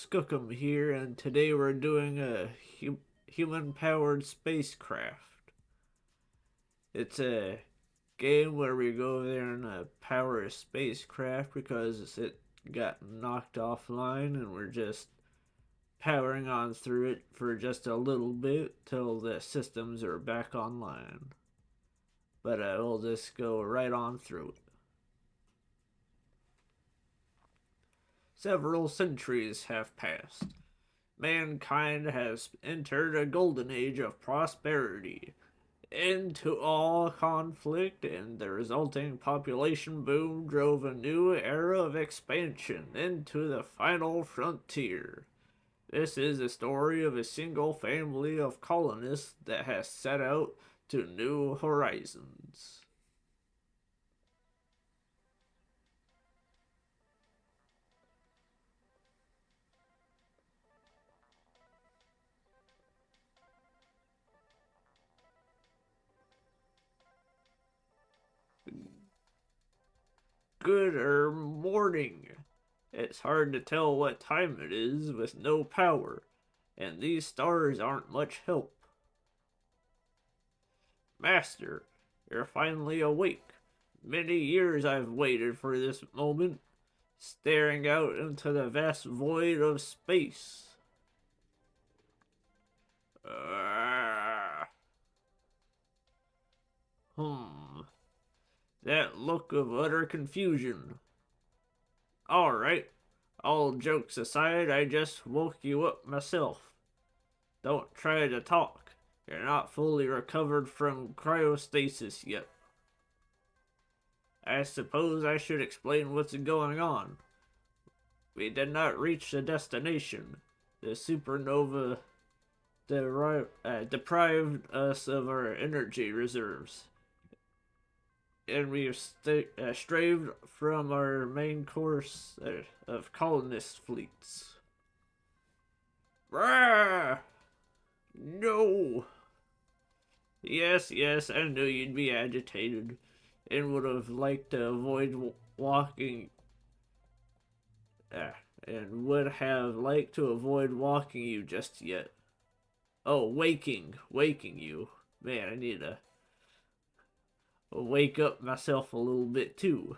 Skookum here, and today we're doing a human-powered spacecraft. It's a game where we go there and power a spacecraft because it got knocked offline, and we're just powering on through it for just a little bit till the systems are back online. But we'll just go right on through it. Several centuries have passed. Mankind has entered a golden age of prosperity. Into all conflict and the resulting population boom drove a new era of expansion into the final frontier. This is the story of a single family of colonists that has set out to new horizons. Good morning. It's hard to tell what time it is with no power, and these stars aren't much help. Master, you're finally awake. Many years I've waited for this moment, staring out into the vast void of space. Ah. Hmm. That look of utter confusion. Alright, all jokes aside, I just woke you up myself. Don't try to talk. You're not fully recovered from cryostasis yet. I suppose I should explain what's going on. We did not reach the destination. The supernova deprived us of our energy reserves, and we strayed from our main course of colonist fleets. Rah! No! Yes, I knew you'd be agitated and would have liked to avoid walking. And would have liked to avoid walking you just yet. Oh, waking you. Man, I need to wake up myself a little bit too.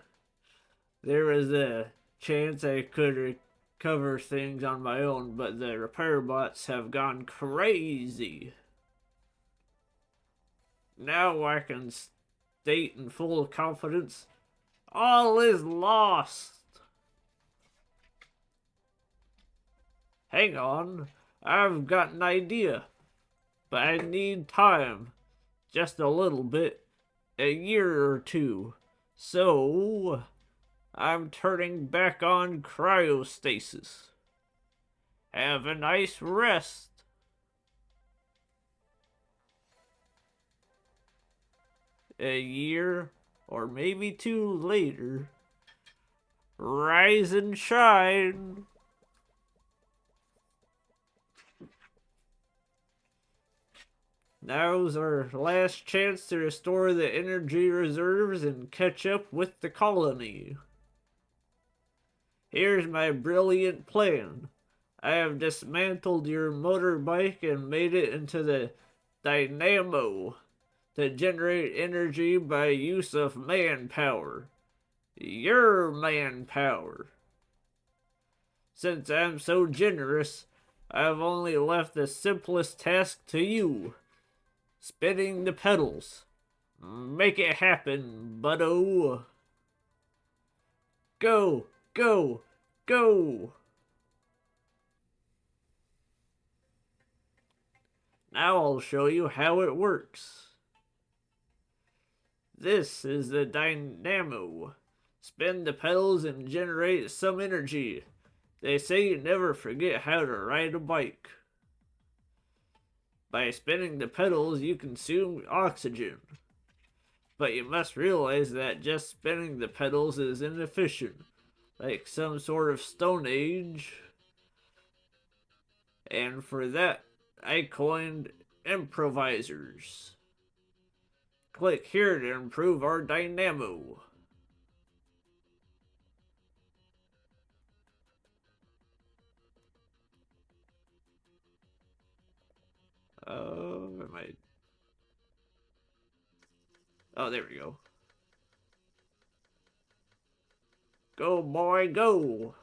There was a chance I could recover things on my own, but the repair bots have gone crazy. Now I can state in full confidence, all is lost. Hang on, I've got an idea, but I need time, just a little bit, a year or two. So, I'm turning back on cryostasis. Have a nice rest. A year or maybe two later, rise and shine. Now's our last chance to restore the energy reserves and catch up with the colony. Here's my brilliant plan. I have dismantled your motorbike and made it into the dynamo to generate energy by use of manpower. Your manpower. Since I'm so generous, I've only left the simplest task to you. Spinning the pedals. Make it happen, buddo. Go, go, go. Now I'll show you how it works. This is the dynamo. Spin the pedals and generate some energy. They say you never forget how to ride a bike. By spinning the pedals, you consume oxygen. But you must realize that just spinning the pedals is inefficient, like some sort of Stone Age. And for that, I coined improvisers. Click here to improve our dynamo. Am I... Oh, there we go. Go, boy, go!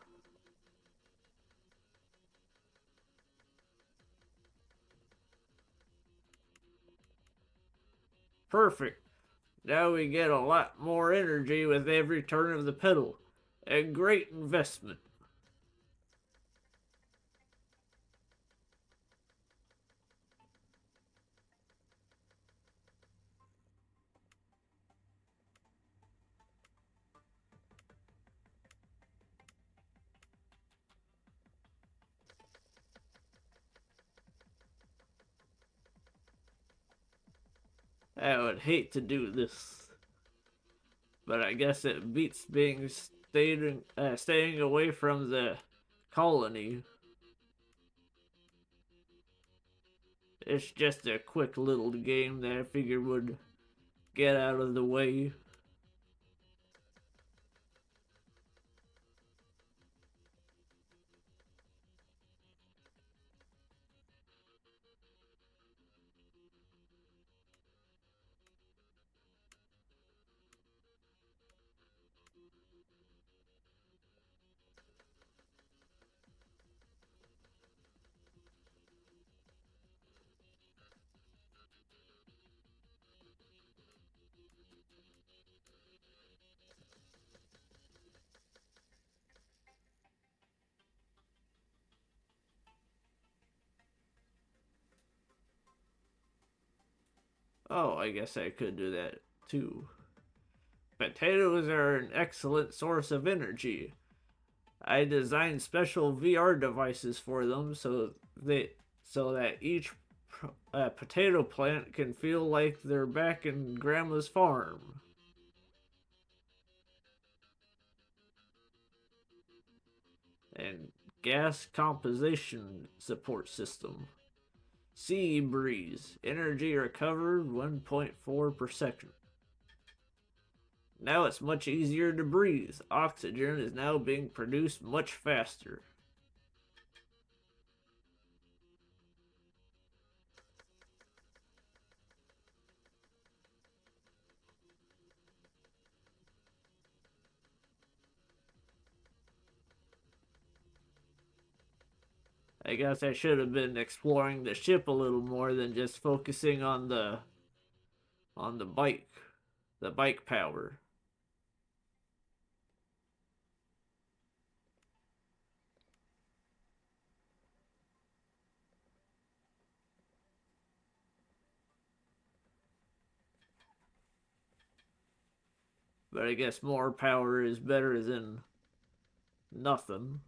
Perfect. Now we get a lot more energy with every turn of the pedal. A great investment. I would hate to do this, but I guess it beats being staying away from the colony. It's just a quick little game that I figured would get out of the way. Oh, I guess I could do that too. Potatoes are an excellent source of energy. I designed special VR devices for them so that each potato plant can feel like they're back in grandma's farm. And gas composition support system. Sea breeze. Energy recovered 1.4 per second. Now it's much easier to breathe. Oxygen is now being produced much faster. I guess I should have been exploring the ship a little more than just focusing on the bike power. But I guess more power is better than nothing.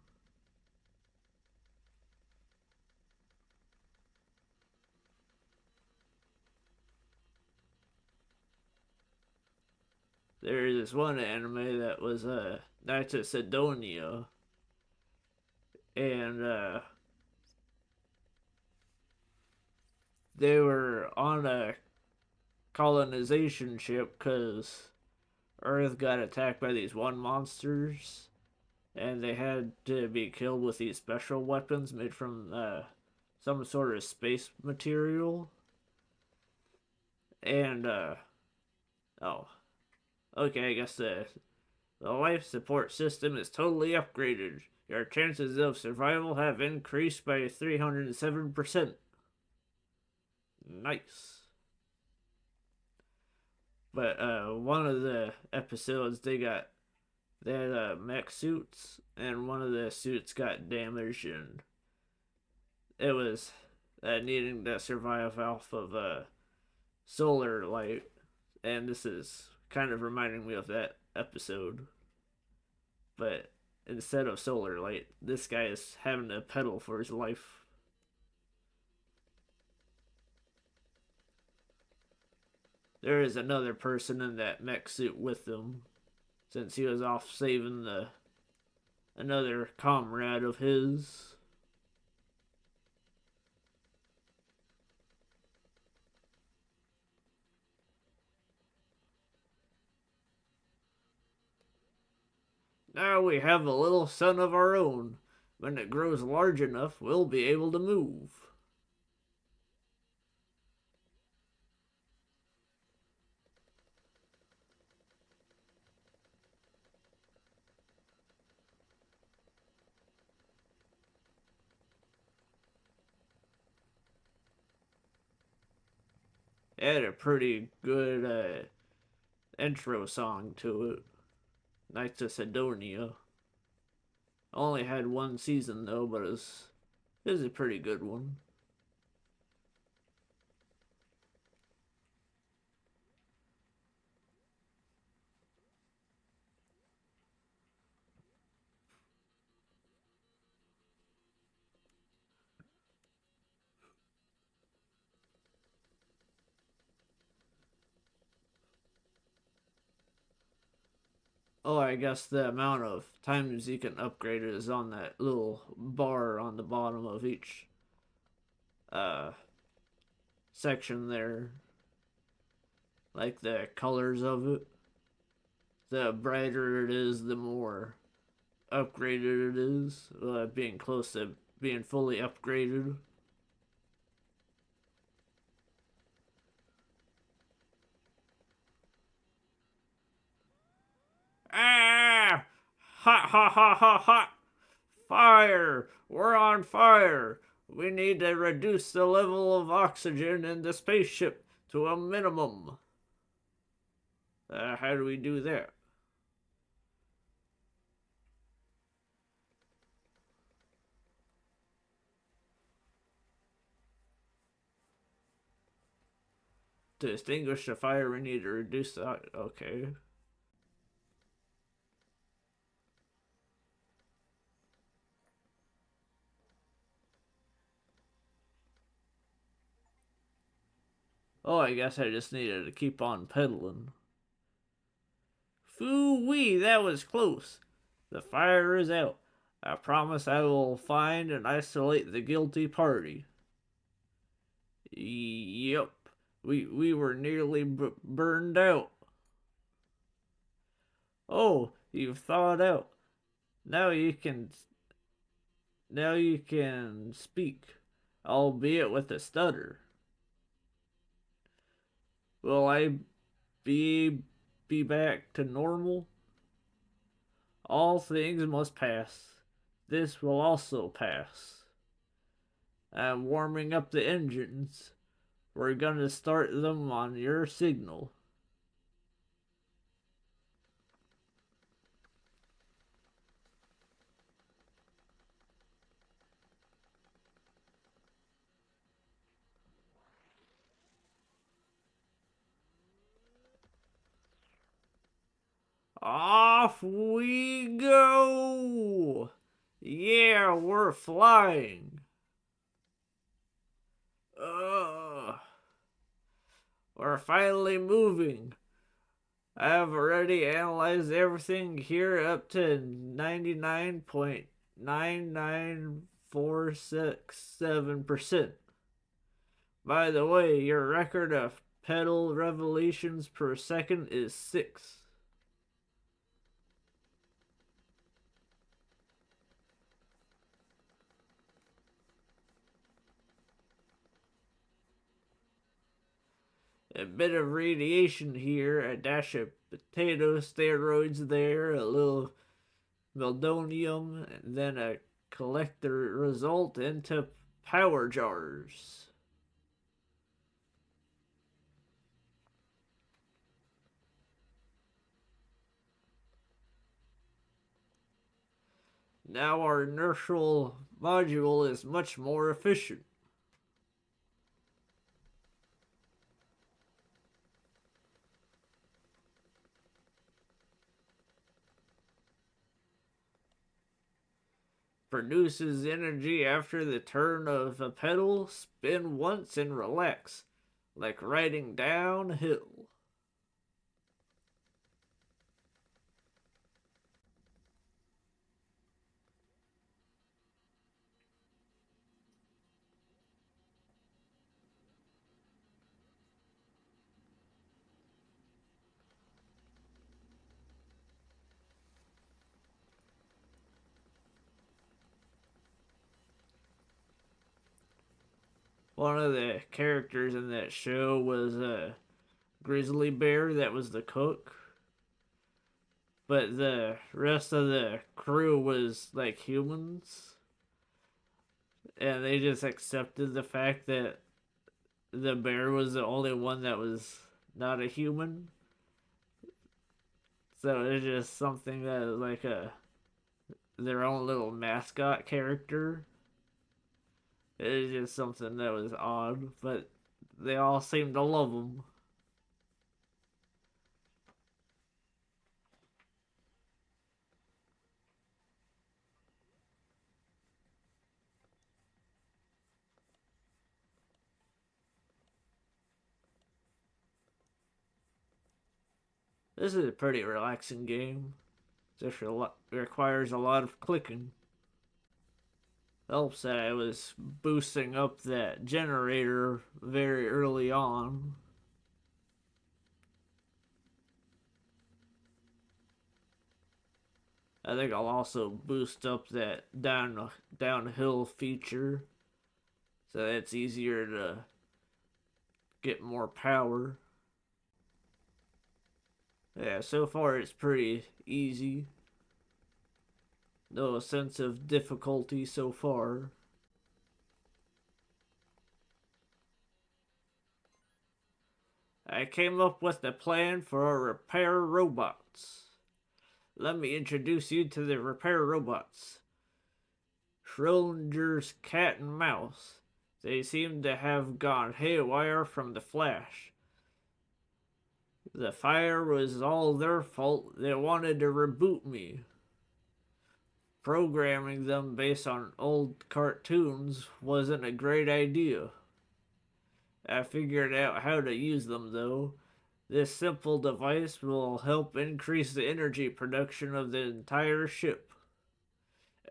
There's this one anime that was Knights of Sidonia, and they were on a colonization ship because Earth got attacked by these one monsters, and they had to be killed with these special weapons made from some sort of space material. And oh, okay, I guess the life support system is totally upgraded. Your chances of survival have increased by 307%. Nice. But one of the episodes they had mech suits, and one of the suits got damaged, and it was needing to survive off of solar light. And this is kind of reminding me of that episode, but instead of solar light, this guy is having to pedal for his life. There is another person in that mech suit with them, since he was off saving the another comrade of his. Now we have a little son of our own. When it grows large enough, we'll be able to move. It had a pretty good intro song to it. Knights of Sidonia. Only had one season though, but it was a pretty good one. Oh, I guess the amount of times you can upgrade it is on that little bar on the bottom of each uh section there. Like the colors of it. The brighter it is, the more upgraded it is. Being close to being fully upgraded. Ah! Hot, hot, hot, hot, hot! Fire! We're on fire! We need to reduce the level of oxygen in the spaceship to a minimum. How do we do that? To extinguish the fire, we need to reduce the. Okay. Oh, I guess I just needed to keep on pedaling. Foo wee, that was close. The fire is out. I promise I will find and isolate the guilty party. Yep, we were nearly burned out. Oh, you've thawed out. Now you can now you can speak, albeit with a stutter. Will I be be back to normal? All things must pass. This will also pass. I'm warming up the engines. We're gonna start them on your signal. Off we go! Yeah, we're flying. Ugh. We're finally moving. I've already analyzed everything here up to 99.99467%. By the way, your record of pedal revolutions per second is 6. A bit of radiation here, a dash of potato steroids there, a little meldonium, and then collect the result into power jars. Now our inertial module is much more efficient. Produces energy after the turn of a pedal, spin once and relax, like riding downhill. One of the characters in that show was a grizzly bear that was the cook, but the rest of the crew was like humans, and they just accepted the fact that the bear was the only one that was not a human. So it's just something that is like a their own little mascot character. It's just something that was odd, but they all seem to love him. This is a pretty relaxing game. Just requires a lot of clicking. Helps that I was boosting up that generator very early on. I think I'll also boost up that downhill feature so it's easier to get more power. Yeah, so far it's pretty easy. No sense of difficulty so far. I came up with a plan for our repair robots. Let me introduce you to the repair robots. Schrodinger's cat and mouse. They seem to have gone haywire from the flash. The fire was all their fault. They wanted to reboot me. Programming them based on old cartoons wasn't a great idea. I figured out how to use them though. This simple device will help increase the energy production of the entire ship.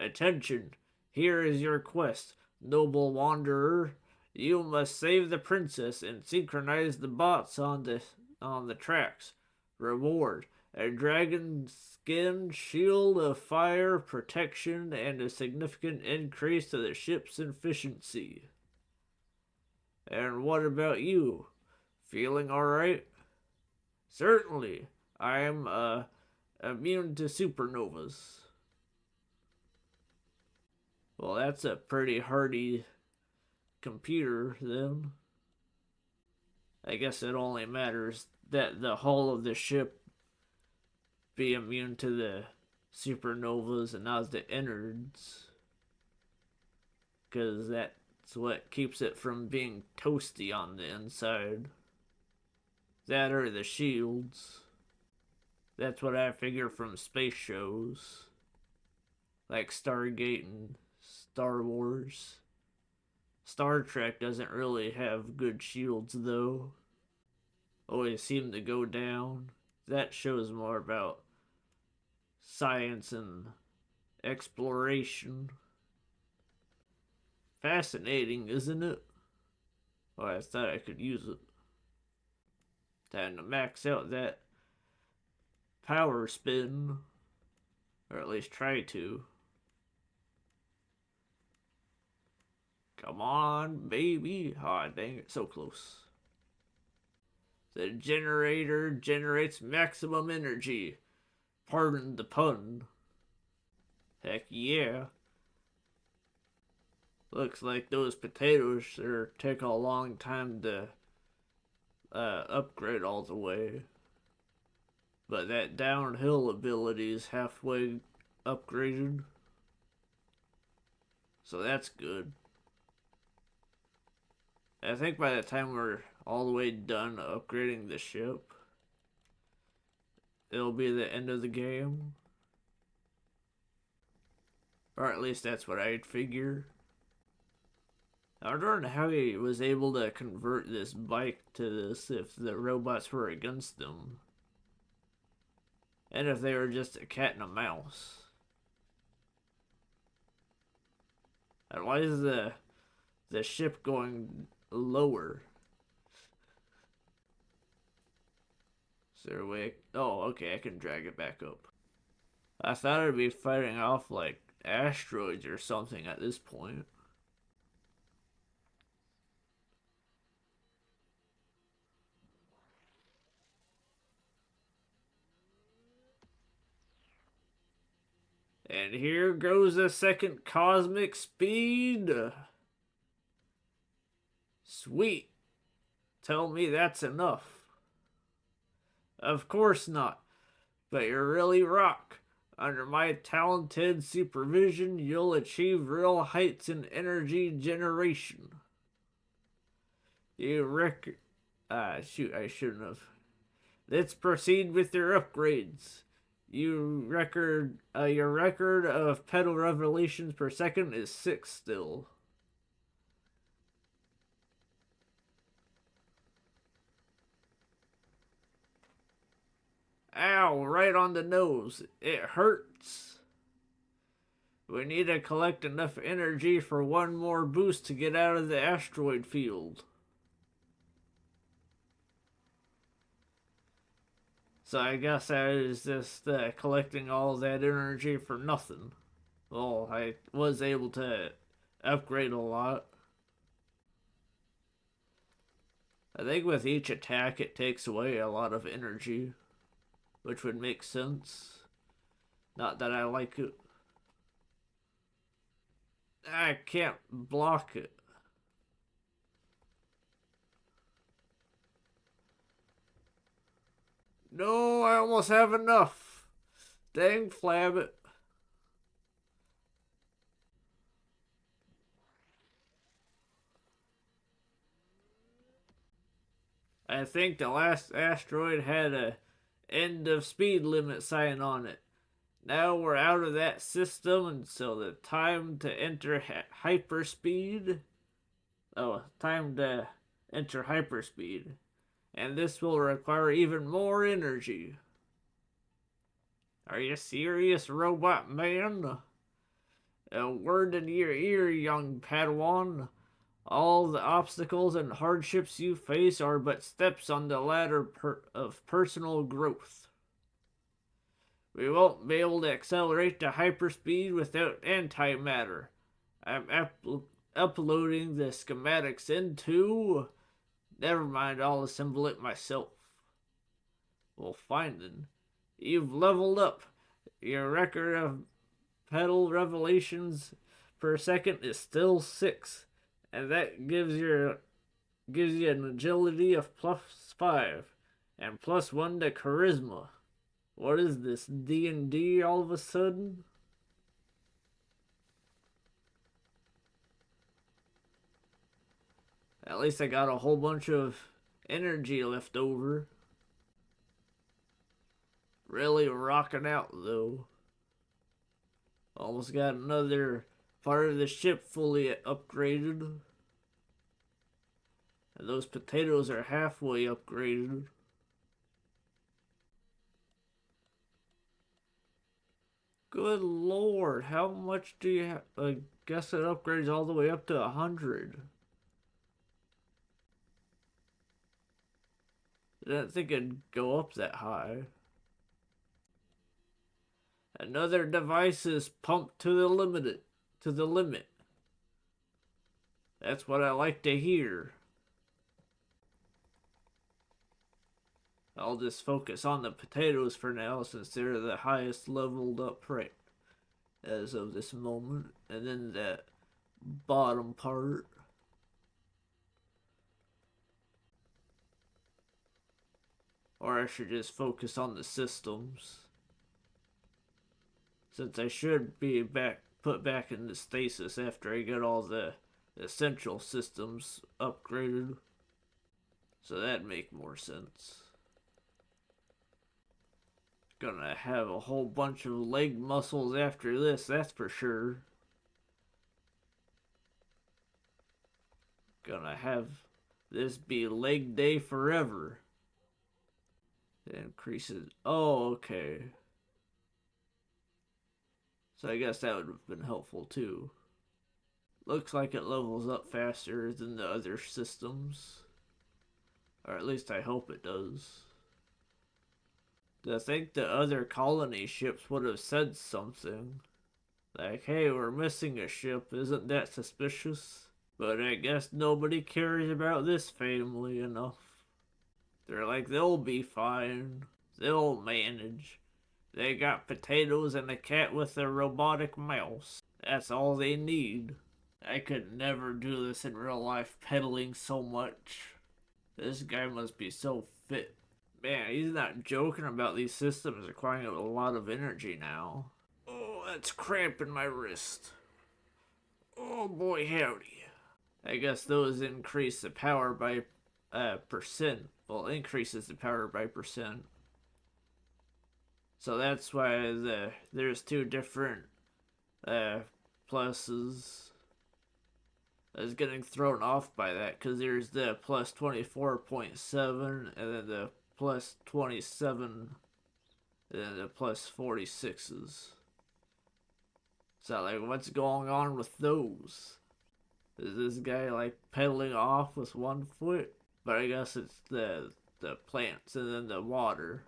Attention! Here is your quest, noble wanderer. You must save the princess and synchronize the bots on the tracks. Reward: a dragon skin, shield of fire protection, and a significant increase to the ship's efficiency. And what about you? Feeling alright? Certainly. I'm immune to supernovas. Well, that's a pretty hardy computer then. I guess it only matters that the hull of the ship be immune to the supernovas and not the innards. Because that's what keeps it from being toasty on the inside. That or the shields. That's what I figure from space shows. Like Stargate and Star Wars. Star Trek doesn't really have good shields though. Always seem to go down. That show's more about science and exploration. Fascinating, isn't it? Oh, I thought I could use it. Time to max out that power spin. Or at least try to. Come on, baby. Aw, oh, dang it, so close. The generator generates maximum energy. Pardon the pun. Heck yeah. Looks like those potatoes are take a long time to upgrade all the way. But that downhill ability is halfway upgraded. So that's good. I think by the time we're all the way done upgrading the ship, it'll be the end of the game. Or at least that's what I'd figure. I wonder how he was able to convert this bike to this if the robots were against them. And if they were just a cat and a mouse. And why is the ship going lower? Is there a way? Oh, okay, I can drag it back up. I thought I'd be fighting off like asteroids or something at this point. And here goes the second cosmic speed. Sweet. tell me that's enough. Of course not, but you really rock. Under my talented supervision, you'll achieve real heights in energy generation. You rec. Shoot, I shouldn't have. Let's proceed with your upgrades. Your record of pedal revolutions per second is 6 still. Ow, right on the nose. It hurts. We need to collect enough energy for one more boost to get out of the asteroid field. So I guess I was just collecting all that energy for nothing. Well, I was able to upgrade a lot. I think with each attack it takes away a lot of energy, which would make sense. Not that I like it. I can't block it. No, I almost have enough. Dang flabbit. I think the last asteroid had a end of speed limit sign on it. Now we're out of that system, and so the time to enter hyperspeed. Oh, time to enter hyperspeed. And this will require even more energy. Are you serious, robot man? A word in your ear, young Padawan. All the obstacles and hardships you face are but steps on the ladder of personal growth. We won't be able to accelerate to hyperspeed without antimatter. I'm uploading the schematics into... Never mind, I'll assemble it myself. Well, fine then. You've leveled up. Your record of pedal revolutions per second is still 6. And that gives you an agility of +5 and +1 to charisma. What is this, D&D all of a sudden? At least I got a whole bunch of energy left over. Really rocking out though. Almost got another part of the ship fully upgraded. And those potatoes are halfway upgraded. Good lord, how much do you have? I guess it upgrades all the way up to 100. I didn't think it'd go up that high. Another device is pumped to the limit. That's what I like to hear. I'll just focus on the potatoes for now since they're the highest leveled up right as of this moment. And then that bottom part. Or I should just focus on the systems. Since I should be put back into stasis after I get all the essential systems upgraded. So that'd make more sense. Gonna have a whole bunch of leg muscles after this, that's for sure. Gonna have this be leg day forever. It increases. Oh, okay. So I guess that would have been helpful too. Looks like it levels up faster than the other systems. Or at least I hope it does. I think the other colony ships would have said something. Like, hey, we're missing a ship, isn't that suspicious? But I guess nobody cares about this family enough. They're like, they'll be fine. They'll manage. They got potatoes and a cat with a robotic mouse. That's all they need. I could never do this in real life, pedaling so much. This guy must be so fit. Man, he's not joking about these systems requiring a lot of energy now. Oh, that's cramping my wrist. Oh boy, howdy. I guess those increase the power by percent. Well, increases the power by percent. So that's why there's two different pluses. I was getting thrown off by that because there's the plus 24.7 and then the plus 27 and then the plus 46s. So like, what's going on with those? Is this guy like pedaling off with one foot? But I guess it's the plants and then the water.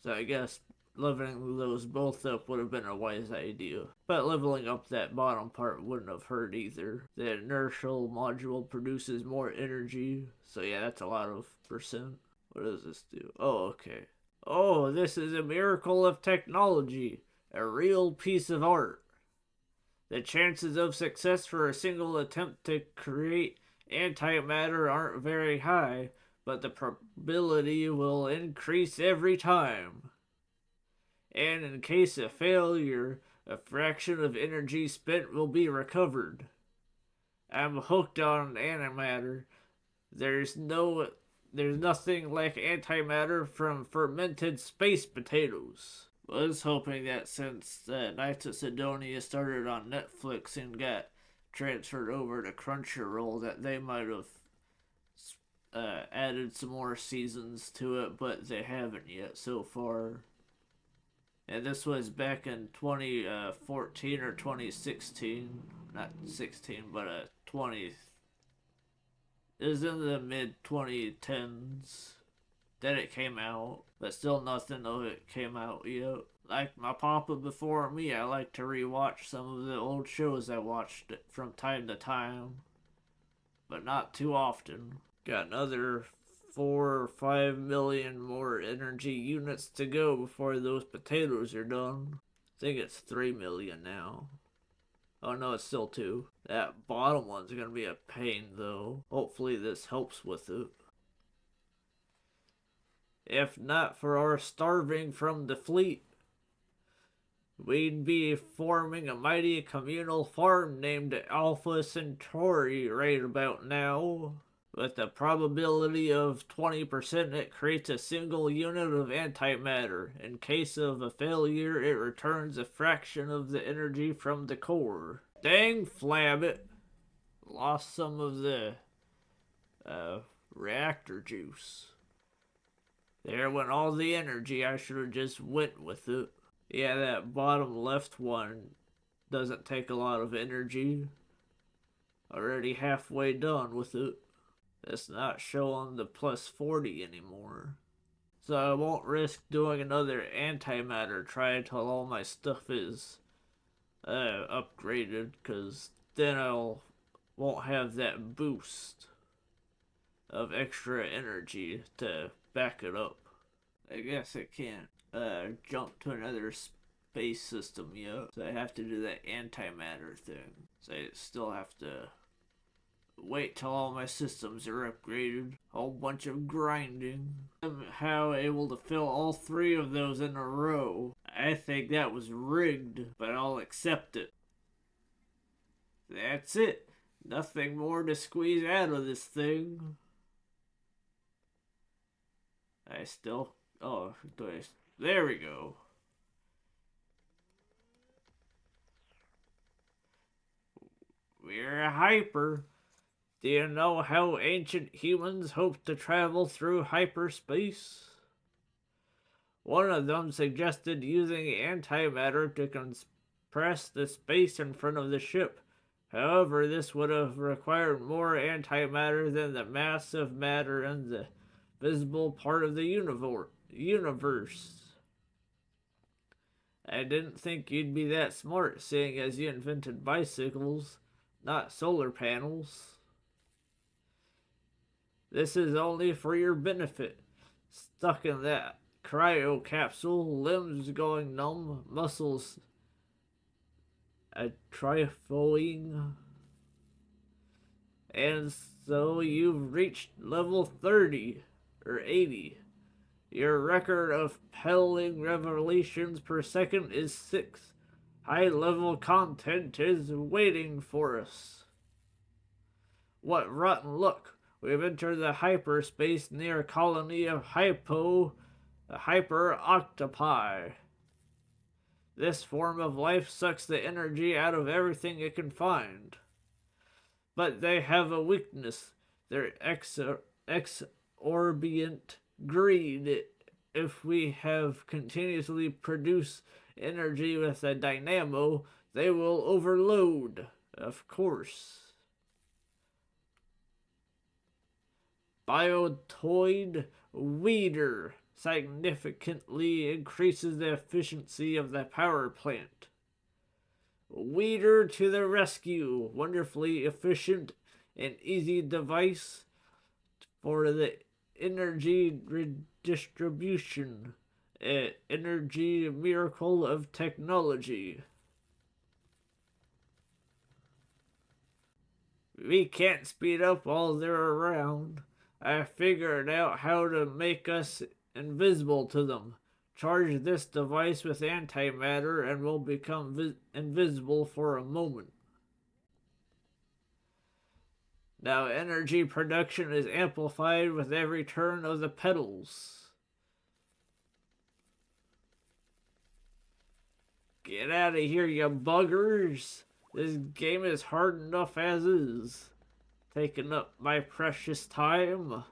So I guess leveling those both up would have been a wise idea. But leveling up that bottom part wouldn't have hurt either. The inertial module produces more energy. So yeah, that's a lot of percent. What does this do? Oh, okay. Oh, this is a miracle of technology. A real piece of art. The chances of success for a single attempt to create antimatter aren't very high, but the probability will increase every time. And in case of failure, a fraction of energy spent will be recovered. I'm hooked on antimatter. There's nothing like antimatter from fermented space potatoes. Was hoping that since Knights of Sidonia started on Netflix and got transferred over to Crunchyroll, that they might have added some more seasons to it, but they haven't yet so far. And this was back in 2014 or 2016. Not 16, but 20. It was in the mid 2010s that it came out, but still nothing of it came out yet. Like my papa before me, I like to rewatch some of the old shows I watched from time to time, but not too often. Got another 4 or 5 million more energy units to go before those potatoes are done. I think it's 3 million now. Oh no, it's still 2. That bottom one's gonna be a pain though. Hopefully this helps with it. If not for our starving from the fleet, we'd be forming a mighty communal farm named Alpha Centauri right about now. With a probability of 20%, it creates a single unit of antimatter. In case of a failure, it returns a fraction of the energy from the core. Dang flabbit! Lost some of the reactor juice. There went all the energy. I should have just went with it. Yeah, that bottom left one doesn't take a lot of energy. Already halfway done with it. It's not showing the plus 40 anymore. So I won't risk doing another antimatter try until all my stuff is upgraded, because then won't have that boost of extra energy to back it up. I guess I can't jump to another space system yet, so I have to do that antimatter thing. So I still have to wait till all my systems are upgraded. A whole bunch of grinding. Somehow able to fill all 3 of those in a row. I think that was rigged, but I'll accept it. That's it. Nothing more to squeeze out of this thing. There we go. We're a hyper. Do you know how ancient humans hoped to travel through hyperspace? One of them suggested using antimatter to compress the space in front of the ship. However, this would have required more antimatter than the mass of matter in the visible part of the universe. I didn't think you'd be that smart, seeing as you invented bicycles, not solar panels. This is only for your benefit. Stuck in that cryo capsule, limbs going numb, muscles atrophying, And so you've reached level 30 or 80. Your record of peddling revelations per second is 6. High level content is waiting for us. What rotten luck! We've entered the hyperspace near a colony of hyper octopi. This form of life sucks the energy out of everything it can find. But they have a weakness, their exorbitant greed. If we have continuously produce energy with a dynamo, they will overload, of course. Biotoid Weeder significantly increases the efficiency of the power plant. Weeder to the rescue! Wonderfully efficient and easy device for the energy redistribution. An energy miracle of technology. We can't speed up while they're around. I figured out how to make us invisible to them. Charge this device with antimatter and we'll become invisible for a moment. Now energy production is amplified with every turn of the pedals. Get out of here, you buggers! This game is hard enough as is. Taking up my precious time.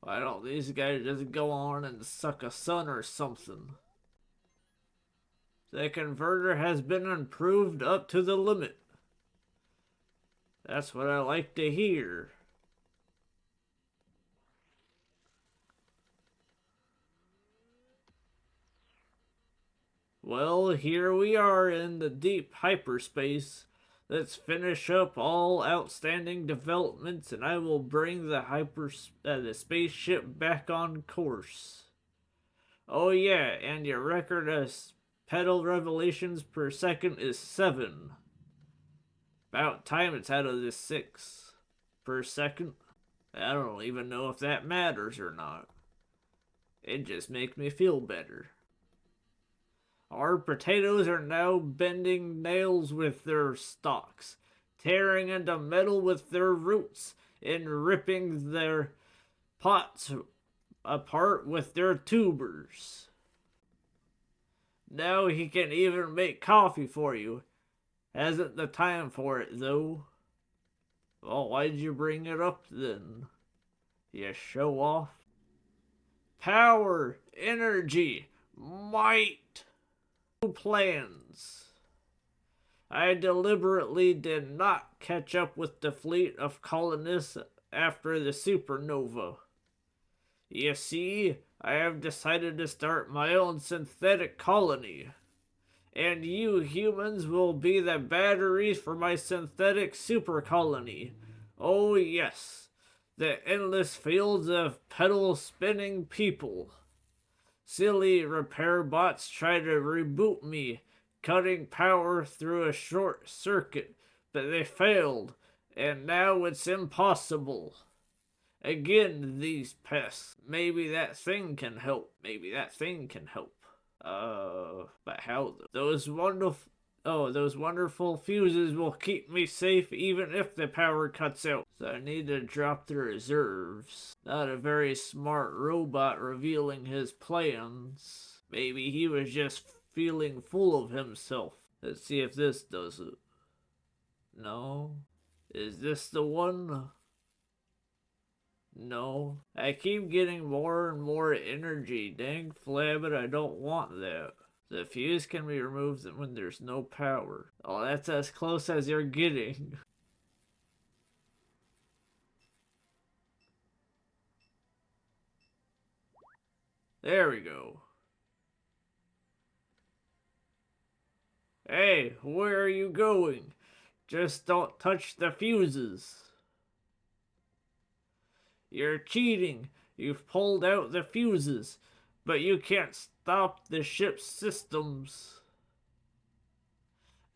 Why don't these guys just go on and suck a sun or something? The converter has been improved up to the limit. That's what I like to hear. Well, here we are in the deep hyperspace. Let's finish up all outstanding developments and I will bring the spaceship back on course. Oh yeah, and your record of pedal revelations per second is 7. About time it's out of this 6 per second. I don't even know if that matters or not. It just makes me feel better. Our potatoes are now bending nails with their stalks, tearing into metal with their roots, and ripping their pots apart with their tubers. Now he can even make coffee for you. Hasn't the time for it, though. Well, why'd you bring it up, then? You show off? Power, energy, might. Plans. I deliberately did not catch up with the fleet of colonists after the supernova. You see, I have decided to start my own synthetic colony. And you humans will be the batteries for my synthetic super colony. Oh yes, the endless fields of pedal spinning people. Silly repair bots try to reboot me, cutting power through a short circuit, but they failed, and now it's impossible. Again, these pests. Maybe that thing can help. But how? Those wonderful fuses will keep me safe even if the power cuts out. So I need to drop the reserves. Not a very smart robot revealing his plans. Maybe he was just feeling full of himself. Let's see if this does it. No? Is this the one? No. I keep getting more and more energy. Dang flabbit, I don't want that. The fuse can be removed when there's no power. Oh, that's as close as you're getting. There we go. Hey, where are you going? Just don't touch the fuses. You're cheating. You've pulled out the fuses, but you can't stop the ship's systems.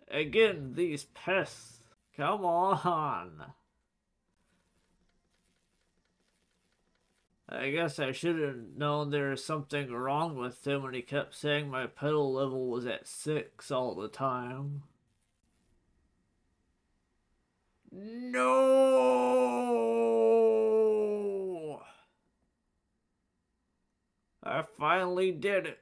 Again, these pests. Come on. I guess I should have known there was something wrong with him when he kept saying my pedal level was at 6 all the time. No! I finally did it.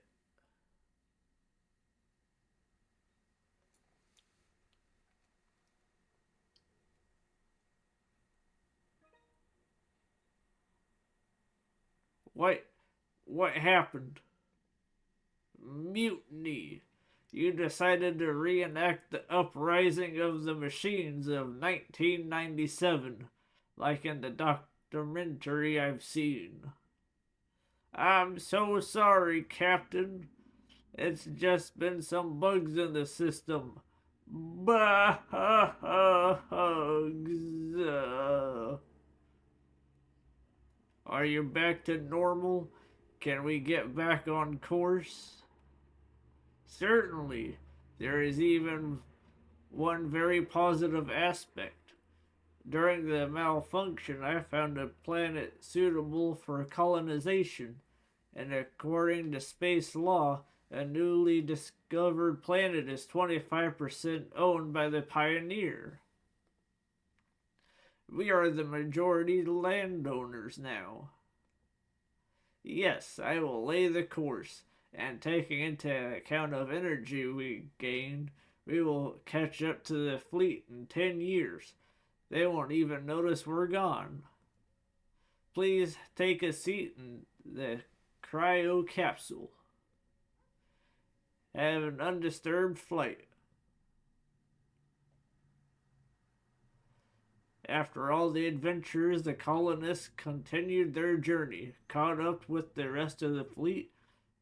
What? What happened? Mutiny. You decided to reenact the uprising of the machines of 1997, like in the documentary I've seen. I'm so sorry, Captain. It's just been some bugs in the system. Bugs. Are you back to normal? Can we get back on course? Certainly. There is even one very positive aspect. During the malfunction, I found a planet suitable for colonization, and according to space law, a newly discovered planet is 25% owned by the pioneer. We are the majority landowners now. Yes, I will lay the course, and taking into account of energy we gained, we will catch up to the fleet in 10 years. They won't even notice we're gone. Please take a seat in the cryo capsule. Have an undisturbed flight. After all the adventures, the colonists continued their journey, caught up with the rest of the fleet,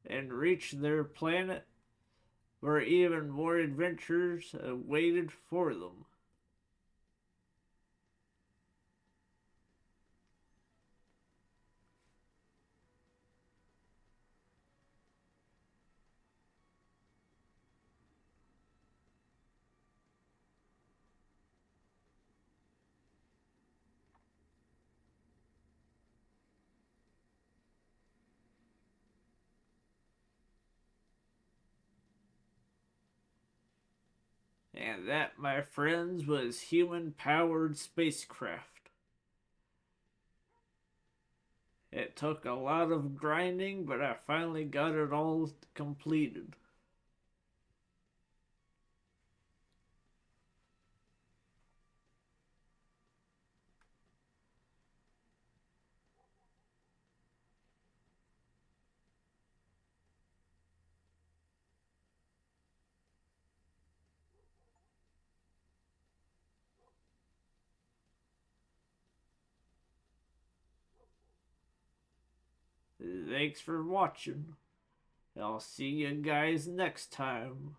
and reached their planet where even more adventures awaited for them. And that, my friends, was human powered spacecraft. It took a lot of grinding, but I finally got it all completed. Thanks for watching. I'll see you guys next time.